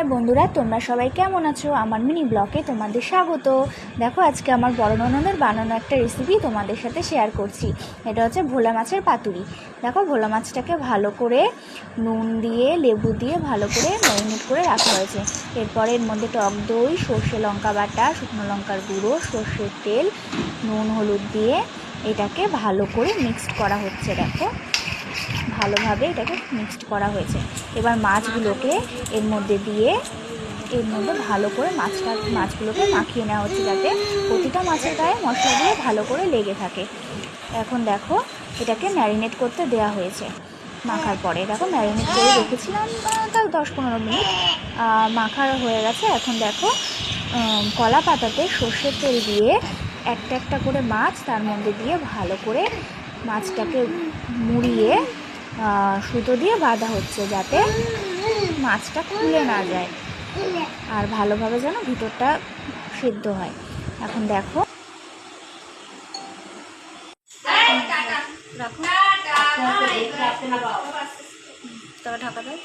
High বন্ধুরা, তোমরা সবাই কেমন আছো? আমার মিনি ব্লগে তোমাদের স্বাগত। দেখো, আজকে আমার বড় ননদের বানানো একটা রেসিপি তোমাদের সাথে শেয়ার করছি। এটা হচ্ছে ভোলা মাছের পাতুরি। দেখো, ভোলা মাছটাকে ভালো করে নুন দিয়ে লেবু দিয়ে ভালো করে ম্যারিনেট করে রাখা হয়েছে। এরপরে এর মধ্যে টক দই, সর্ষে লঙ্কা বাটা, শুকনো লঙ্কার গুঁড়ো, সর্ষের তেল, নুন, হলুদ দিয়ে এটাকে ভালো করে মিক্সড করা হচ্ছে। দেখো, ভালোভাবে এটাকে মিক্সড করা হয়েছে। এবার মাছগুলোকে এর মধ্যে দিয়ে ভালো করে মাছগুলোকে মাখিয়ে নেওয়া হচ্ছে, যাতে প্রতিটা মাছের গায়ে মশলা দিয়ে ভালো করে লেগে থাকে। এখন দেখো, এটাকে ম্যারিনেট করতে দেওয়া হয়েছে। মাখার পরে দেখো, ম্যারিনেট করে রেখেছিলাম তাও 10-15 মিনিট মাখার হয়ে গেছে। এখন দেখো, কলা পাতাতে সর্ষের তেল দিয়ে একটা একটা করে মাছ তার মধ্যে দিয়ে ভালো করে মাছটাকে মুড়িয়ে সুতো দিয়ে বাঁধা হচ্ছে, যাতে মাছটা খুলে না যায় আর ভালোভাবে যেন ভিতরটা সিদ্ধ হয়। এখন দেখো, রাখো, তবে ঢাকা দাও।